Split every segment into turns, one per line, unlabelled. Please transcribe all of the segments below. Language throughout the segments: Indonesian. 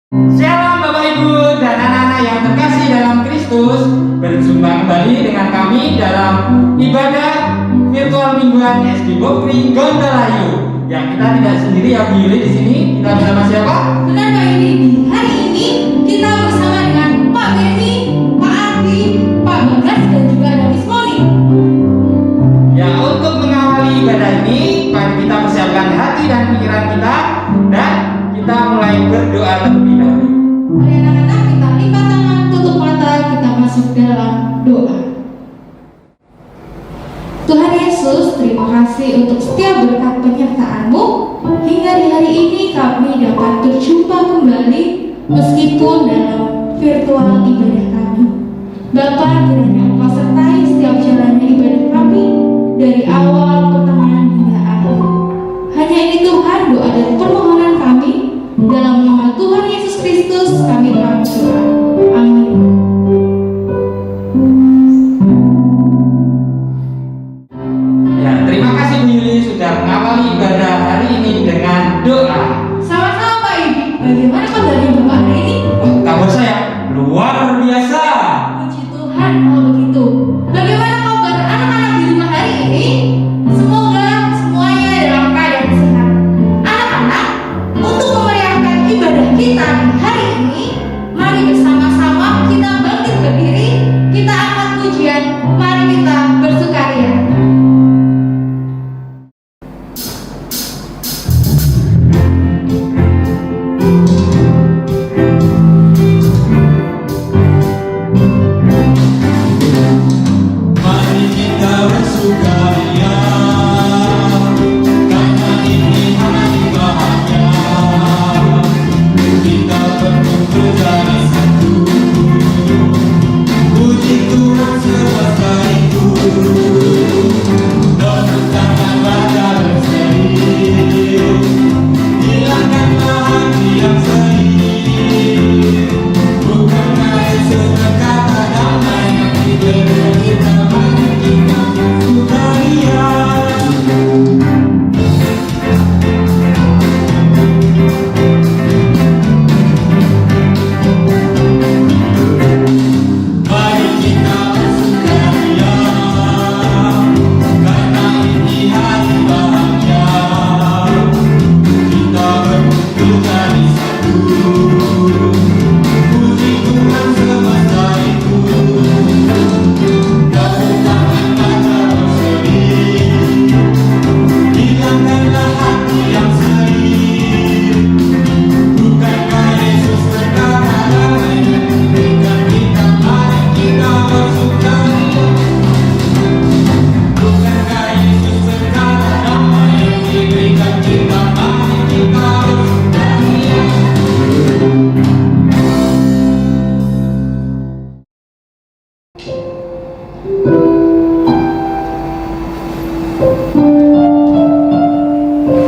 Shalom Bapak Ibu dan anak-anak yang terkasih dalam Kristus. Berjumpa kembali dengan kami dalam ibadah virtual mingguan SD Bokri Gondolayu. Yang kita tidak sendiri ya Bu Yuli di sini. Kita bersama siapa?
Benar Pak Yudi. Hari ini kita bersama dengan Pak Beni, Pak Adi, Pak Bagas dan juga ada Miss Moni.
Ya, untuk mengawali ibadah ini, mari kita persiapkan hati dan pikiran kita dan kita mulai berdoa terlebih dahulu.
Mari anak-anak kita lipat tangan, tutup mata, kita masuk dalam doa. Tuhan Yesus, terima kasih untuk setiap berkat penyertaan-Mu. Hingga di hari ini kami dapat berjumpa kembali meskipun dalam virtual ibadah kami. Bapa, kiranya Engkau sertai setiap jalannya ibadah kami dari awal, pertengahan hingga akhir. Hanya ini Tuhan, doa dan permohonan kami. Dalam nama Tuhan Yesus Kristus kami telah berdoa. Amin.
Ya, terima kasih Bu Yuli sudah mengawali ibadah hari ini dengan doa.
Sama-sama Pak Yudi. Bagaimana kabarnya Bapak hari ini?
Wah, kabar saya luar biasa.
Puji Tuhan kalau begitu. Bagaimana kabar anak-anak di rumah hari ini? Semoga semuanya dalam keadaan sehat. Anak-anak, untuk memeriahkan ibadah kita di hari ini, mari bersama-sama kita bangkit berdiri, kita angkat pujian, mari kita bersukaria.
Mari kita bersukaria, karena ini hari bahagia. Kita berkumpul jadi satu, puji Tuhan semesta itu. Tepuk tangan pada berseri, hilangkanlah hati yang sedih. Bukankah Yesus berkata damai yang diberi kita, mari kita bersukaria. Mari kita bersukaria, karena ini hari bahagia. Kita berkumpul jadi satu, puji Tuhan semesta itu. Tepuk tangan pada berseri, hilangkanlah hati yang sedih. Bukankah Yesus berkata damai yang diberikan kita, mari kita bersukaria. Bukankah Yesus berkata damai yang diberikan kita, mari kita bersukaria.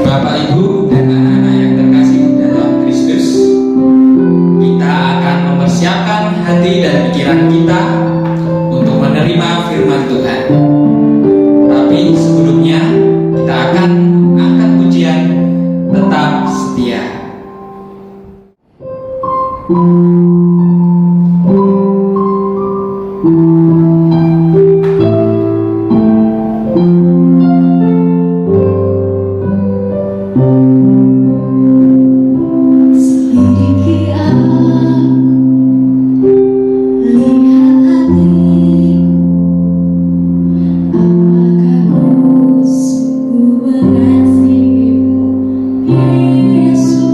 Bapak Ibu dan anak-anak yang terkasih dalam Kristus, kita akan mempersiapkan hati dan pikiran kita untuk menerima firman Tuhan. Tapi sebelumnya kita akan angkat pujian Tetap Setia.
Selidiki aku, lihat hatiku, apakah ku sungguh mengasihimu, Yesus.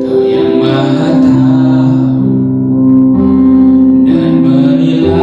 Kau yang maha tahu dan menilai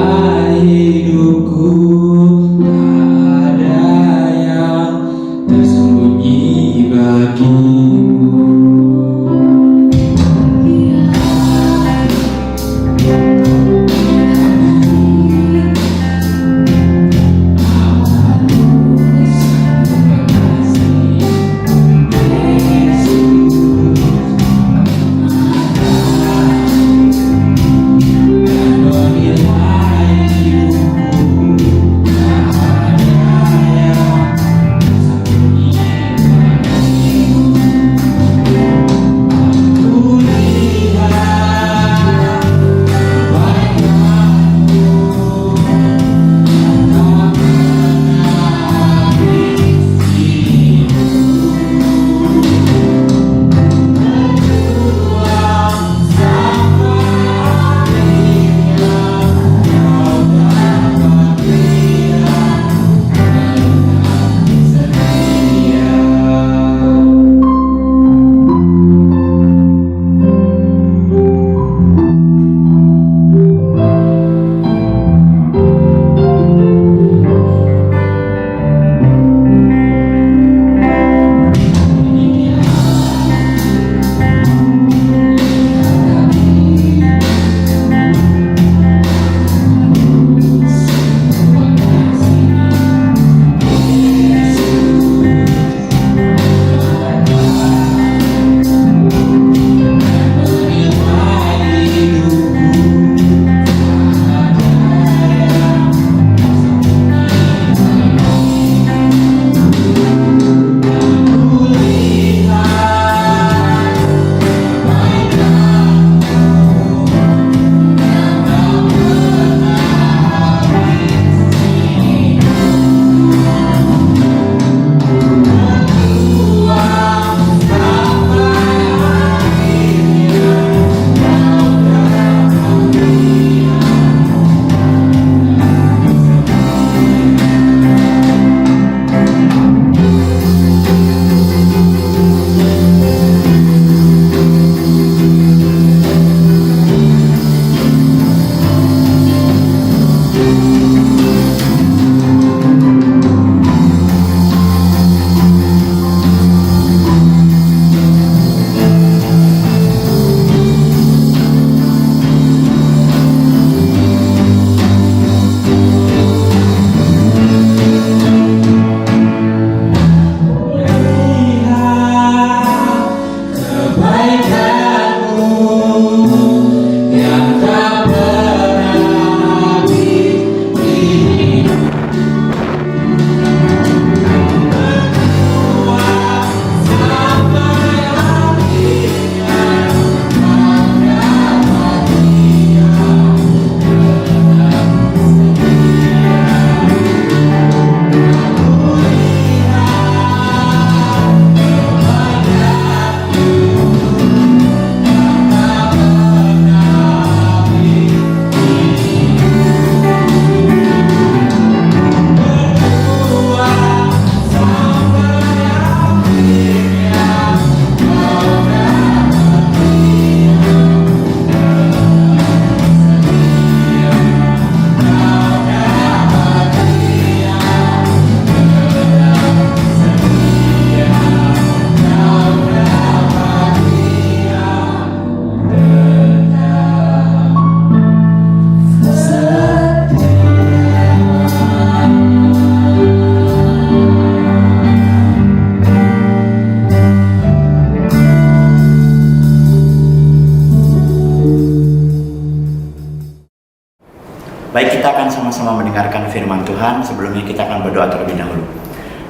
Baik, kita akan sama-sama mendengarkan firman Tuhan. Sebelumnya kita akan berdoa terlebih dahulu.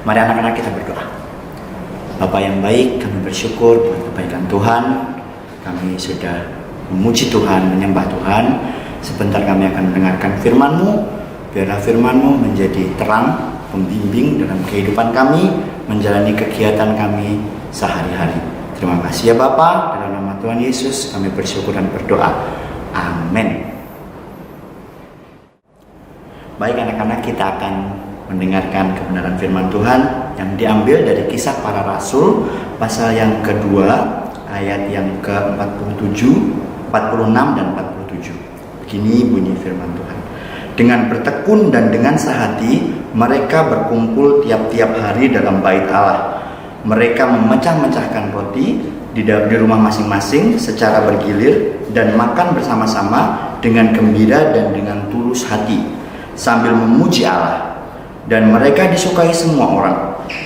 Mari anak-anak kita berdoa. Bapa yang baik, kami bersyukur buat kebaikan Tuhan. Kami sudah memuji Tuhan, menyembah Tuhan. Sebentar kami akan mendengarkan firman-Mu. Biarlah firman-Mu menjadi terang, pembimbing dalam kehidupan kami, menjalani kegiatan kami sehari-hari. Terima kasih ya Bapa. Dalam nama Tuhan Yesus kami bersyukur dan berdoa. Amin. Baik anak-anak, kita akan mendengarkan kebenaran firman Tuhan yang diambil dari Kisah Para Rasul pasal yang kedua ayat yang ke-47, 46 dan 47. Begini bunyi firman Tuhan. Dengan bertekun dan dengan sehati mereka berkumpul tiap-tiap hari dalam bait Allah. Mereka memecah-mecahkan roti di rumah masing-masing secara bergilir dan makan bersama-sama dengan gembira dan dengan tulus hati sambil memuji Allah, dan mereka disukai semua orang,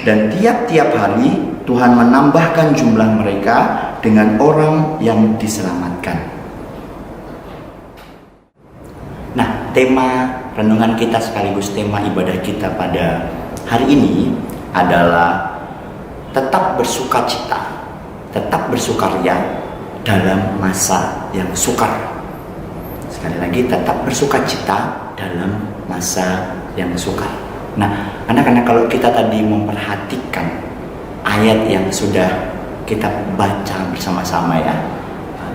dan tiap-tiap hari Tuhan menambahkan jumlah mereka dengan orang yang diselamatkan. Nah, tema renungan kita sekaligus tema ibadah kita pada hari ini adalah tetap bersukacita, tetap bersukaria dalam masa yang sukar. Sekali lagi, tetap bersukacita dalam masa yang sukar. Nah, anak-anak, kalau kita tadi memperhatikan ayat yang sudah kita baca bersama-sama ya,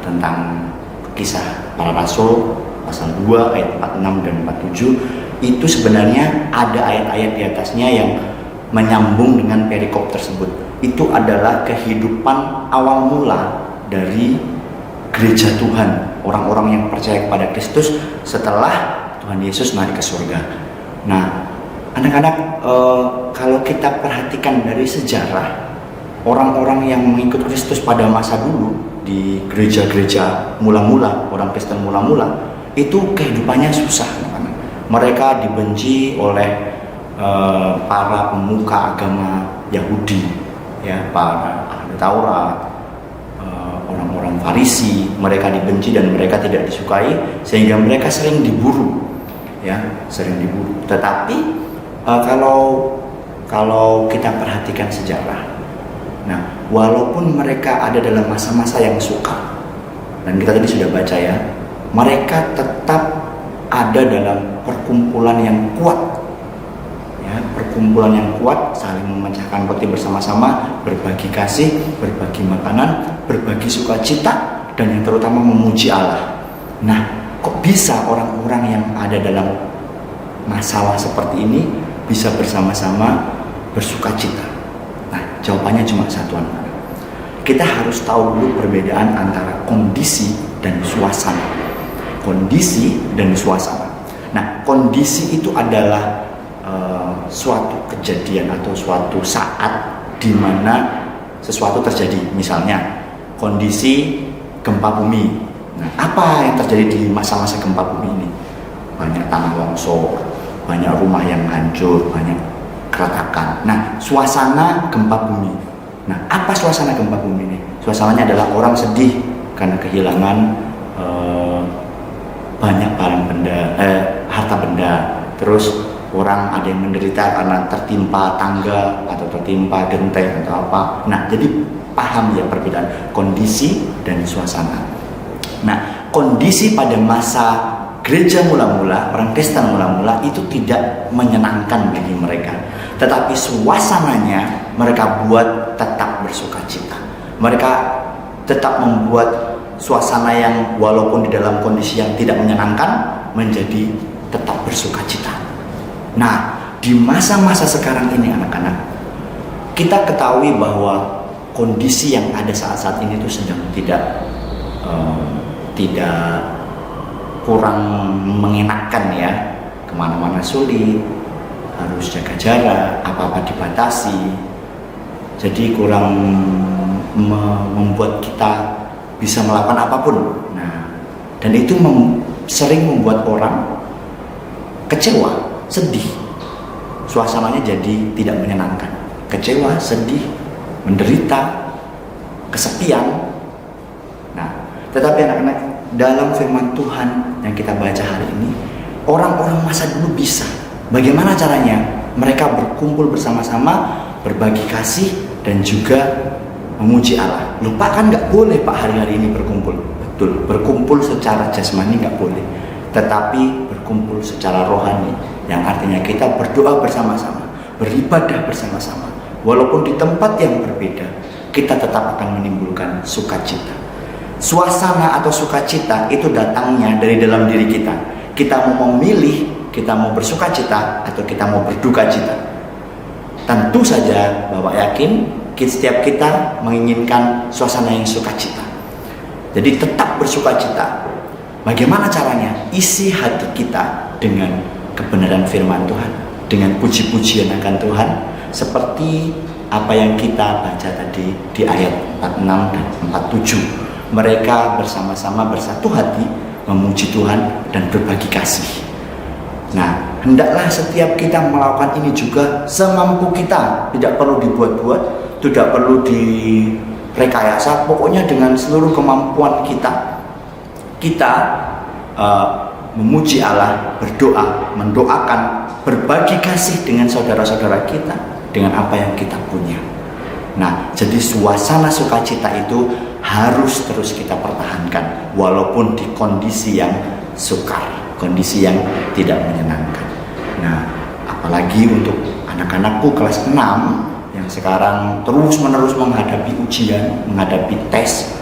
tentang Kisah Para Rasul pasal 2 ayat 46 dan 47, itu sebenarnya ada ayat-ayat di atasnya yang menyambung dengan perikop tersebut. Itu adalah kehidupan awal mula dari gereja Tuhan, orang-orang yang percaya kepada Kristus setelah Tuhan Yesus naik ke surga. Nah, anak-anak, kalau kita perhatikan dari sejarah orang-orang yang mengikut Kristus pada masa dulu di gereja-gereja mula-mula, orang Kristen mula-mula, itu kehidupannya susah. Mereka dibenci oleh para pemuka agama Yahudi, ya, para ahli Taurat, orang-orang Farisi. Mereka dibenci dan mereka tidak disukai, sehingga mereka sering diburu, ya, sering diburu. Tetapi kalau kita perhatikan sejarah, nah, walaupun mereka ada dalam masa-masa yang sukar, dan kita tadi sudah baca ya, mereka tetap ada dalam perkumpulan yang kuat, ya, perkumpulan yang kuat, saling memecahkan roti bersama-sama, berbagi kasih, berbagi makanan, berbagi sukacita, dan yang terutama memuji Allah. Nah, kok bisa orang-orang yang ada dalam masalah seperti ini bisa bersama-sama bersukacita? Nah, jawabannya cuma satu, anak. Kita harus tahu dulu perbedaan antara kondisi dan suasana. Kondisi dan suasana. Nah, kondisi itu adalah suatu kejadian atau suatu saat di mana sesuatu terjadi. Misalnya, kondisi gempa bumi. Nah, apa yang terjadi di masa-masa gempa bumi ini? Banyak tanah longsor, banyak rumah yang hancur, banyak keretakan. Nah, suasana gempa bumi. Nah, apa suasana gempa bumi ini? Suasananya adalah orang sedih karena kehilangan banyak barang benda, harta benda. Terus orang ada yang menderita karena tertimpa tangga atau tertimpa genteng atau apa. Nah, jadi paham ya perbedaan kondisi dan suasana. Nah, kondisi pada masa gereja mula-mula, orang Kristen mula-mula itu tidak menyenangkan bagi mereka. Tetapi suasananya mereka buat tetap bersukacita. Mereka tetap membuat suasana yang walaupun di dalam kondisi yang tidak menyenangkan menjadi tetap bersukacita. Nah, di masa-masa sekarang ini anak-anak, kita ketahui bahwa kondisi yang ada saat-saat ini itu sedang tidak kurang mengenakan ya. Kemana-mana sulit, harus jaga jarak, apa-apa dibatasi. Jadi kurang membuat kita bisa melakukan apapun. Nah, dan itu sering membuat orang kecewa, sedih. Suasananya jadi tidak menyenangkan. Kecewa, sedih, menderita, kesepian. Nah, tetapi anak-anak, dalam firman Tuhan yang kita baca hari ini, orang-orang masa dulu bisa. Bagaimana caranya? Mereka berkumpul bersama-sama, berbagi kasih, dan juga memuji Allah. Lupa kan nggak boleh Pak hari-hari ini berkumpul. Betul, berkumpul secara jasmani nggak boleh. Tetapi berkumpul secara rohani, yang artinya kita berdoa bersama-sama, beribadah bersama-sama. Walaupun di tempat yang berbeda, kita tetap akan menimbulkan sukacita. Suasana atau sukacita itu datangnya dari dalam diri kita. Kita mau memilih, kita mau bersukacita atau kita mau berduka cita. Tentu saja Bapak yakin setiap kita menginginkan suasana yang sukacita. Jadi tetap bersukacita. Bagaimana caranya? Isi hati kita dengan kebenaran firman Tuhan, dengan puji-pujian akan Tuhan, seperti apa yang kita baca tadi di ayat 46 dan 47. Mereka bersama-sama bersatu hati memuji Tuhan dan berbagi kasih. Nah, hendaklah setiap kita melakukan ini juga semampu kita. Tidak perlu dibuat-buat, tidak perlu direkayasa. Pokoknya dengan seluruh kemampuan kita, memuji Allah, berdoa, mendoakan, berbagi kasih dengan saudara-saudara kita, dengan apa yang kita punya. Nah, jadi suasana sukacita itu harus terus kita pertahankan, walaupun di kondisi yang sukar, kondisi yang tidak menyenangkan. Nah, apalagi untuk anak-anakku kelas 6 yang sekarang terus-menerus menghadapi ujian, menghadapi tes,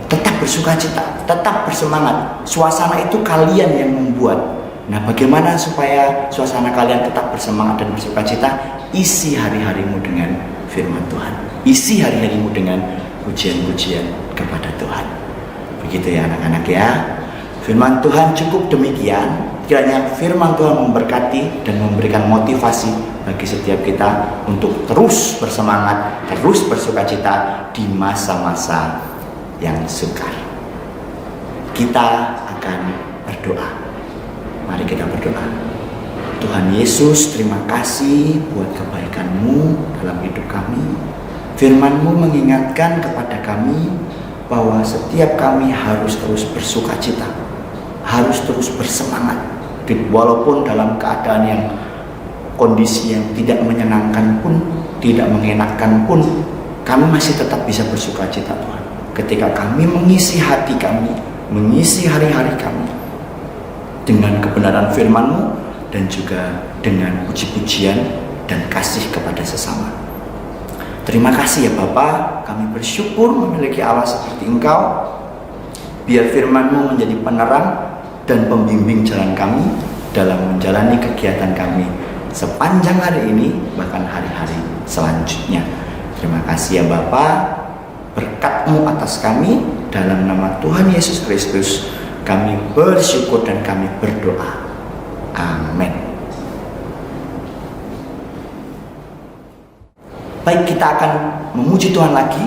tetap bersukacita, tetap bersemangat. Suasana itu kalian yang membuat. Nah, bagaimana supaya suasana kalian tetap bersemangat dan bersukacita? Isi hari-harimu dengan firman Tuhan. Isi hari-harimu dengan pujian-pujian kepada Tuhan. Begitu ya anak-anak ya. Firman Tuhan cukup demikian. Kiranya firman Tuhan memberkati dan memberikan motivasi bagi setiap kita untuk terus bersemangat, terus bersukacita di masa-masa yang sukar. Kita akan berdoa. Mari kita berdoa. Tuhan Yesus, terima kasih buat kebaikan-Mu dalam hidup kami. Firman-Mu mengingatkan kepada kami bahwa setiap kami harus terus bersukacita, harus terus bersemangat, walaupun dalam keadaan yang kondisi yang tidak menyenangkan pun, tidak mengenakkan pun, kami masih tetap bisa bersukacita Tuhan. Ketika kami mengisi hati kami, mengisi hari-hari kami dengan kebenaran firman-Mu dan juga dengan puji-pujian dan kasih kepada sesama. Terima kasih ya Bapa, kami bersyukur memiliki Allah seperti Engkau. Biar firman-Mu menjadi penerang dan pembimbing jalan kami dalam menjalani kegiatan kami sepanjang hari ini, bahkan hari-hari selanjutnya. Terima kasih ya Bapa, berkat-Mu atas kami, dalam nama Tuhan Yesus Kristus kami bersyukur dan kami berdoa. Amin. Baik, kita akan memuji Tuhan lagi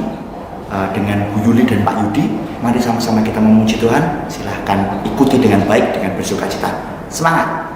dengan Bu Yuli dan Pak Yudi. Mari sama-sama kita memuji Tuhan. Silahkan ikuti dengan baik, dengan bersukacita. Semangat!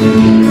Kita